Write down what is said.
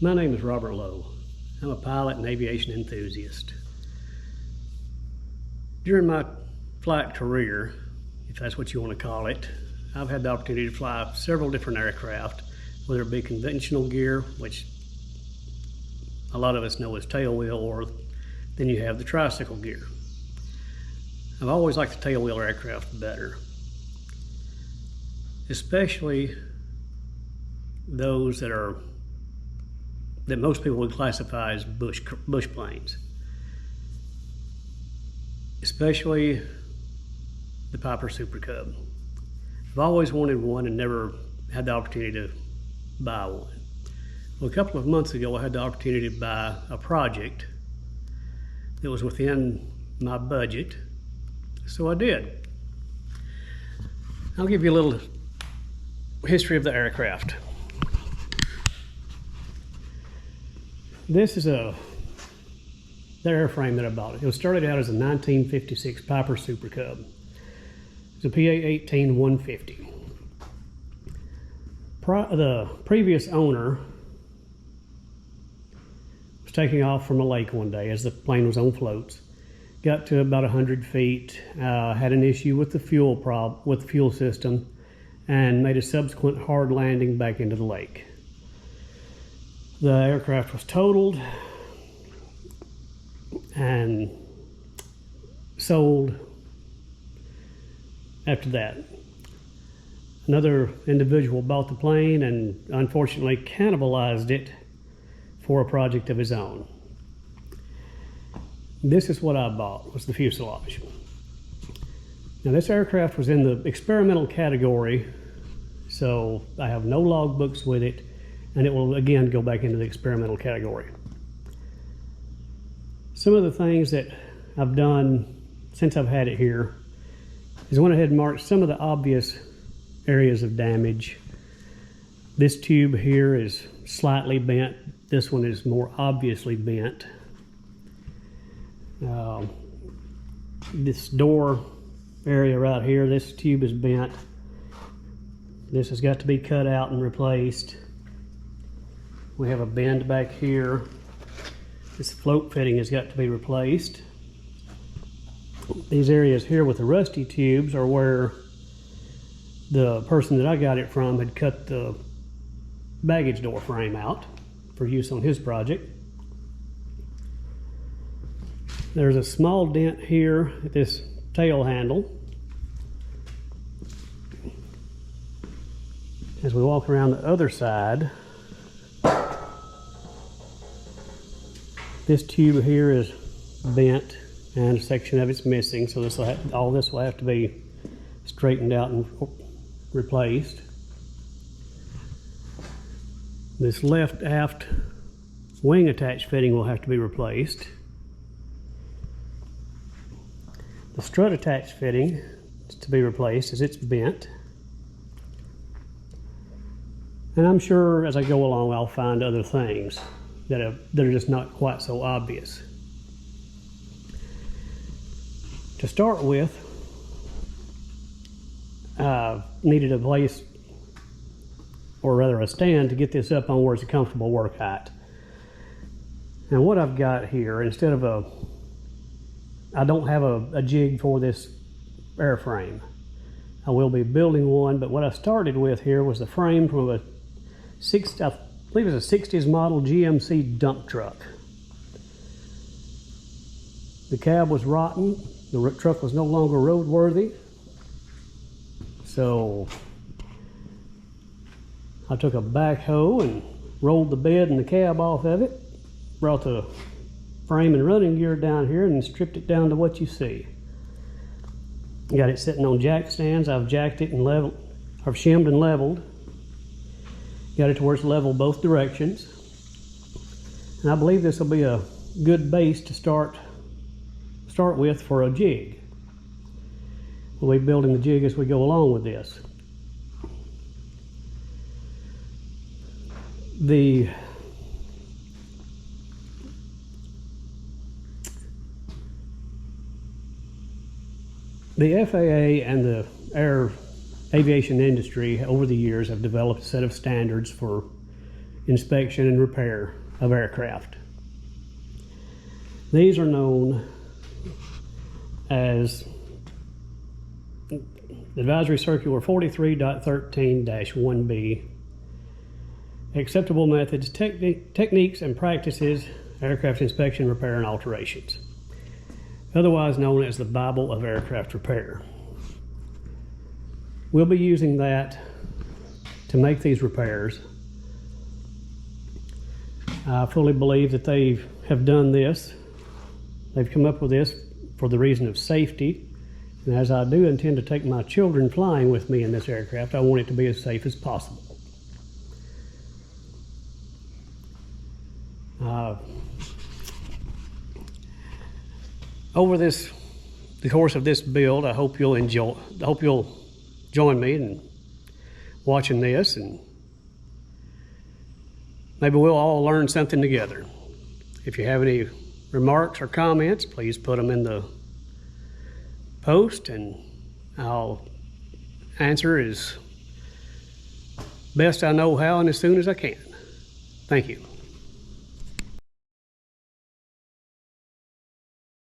My name is Robert Lowe. I'm a pilot and aviation enthusiast. During my flight career, if that's what you want to call it, I've had the opportunity to fly several different aircraft, whether it be conventional gear, which a lot of us know as tailwheel, or then you have the tricycle gear. I've always liked the tailwheel aircraft better, especially those that most people would classify as bush planes, especially the Piper Super Cub. I've always wanted one and never had the opportunity to buy one. Well, a couple of months ago, I had the opportunity to buy a project that was within my budget, so I did. I'll give you a little history of the aircraft. This is the airframe that I bought. It was started out as a 1956 Piper Super Cub. It's a PA-18 150. The previous owner was taking off from a lake one day as the plane was on floats. Got to about 100 feet, had an issue with the fuel system, and made a subsequent hard landing back into the lake. The aircraft was totaled and sold after that. Another individual bought the plane and unfortunately cannibalized it for a project of his own. This is what I bought, was the fuselage. Now this aircraft was in the experimental category, so I have no logbooks with it, and it will again go back into the experimental category. Some of the things that I've done since I've had it here is I went ahead and marked some of the obvious areas of damage. This tube here is slightly bent. This one is more obviously bent. This door area right here, this tube is bent. This has got to be cut out and replaced. We have a bend back here. This float fitting has got to be replaced. These areas here with the rusty tubes are where the person that I got it from had cut the baggage door frame out for use on his project. There's a small dent here at this tail handle. As we walk around the other side, this tube here is bent and a section of it's missing, so all this will have to be straightened out and replaced. This left aft wing attach fitting will have to be replaced. The strut attach fitting is to be replaced as it's bent. And I'm sure as I go along I'll find other things that are just not quite so obvious. To start with, I needed a place, or rather a stand, to get this up on where it's a comfortable work height. And what I've got here, I don't have a jig for this airframe. I will be building one, but what I started with here was the frame from I believe it's a 60s model GMC dump truck. The cab was rotten. The truck was no longer roadworthy. So I took a backhoe and rolled the bed and the cab off of it, brought the frame and running gear down here and stripped it down to what you see. Got it sitting on jack stands. I've jacked it and I've shimmed and leveled. Got it to where it's level both directions. And I believe this will be a good base to start with for a jig. We'll be building the jig as we go along with this. The FAA and the aviation industry over the years have developed a set of standards for inspection and repair of aircraft. These are known as Advisory Circular 43.13-1B, Acceptable Methods, Techniques, and Practices, Aircraft Inspection, Repair, and Alterations, otherwise known as the Bible of Aircraft Repair. We'll be using that to make these repairs. I fully believe that they have done this. They've come up with this for the reason of safety. And as I do intend to take my children flying with me in this aircraft, I want it to be as safe as possible. Over the course of this build, I hope you'll join me in watching this, and maybe we'll all learn something together. If you have any remarks or comments, please put them in the post, and I'll answer as best I know how and as soon as I can. Thank you.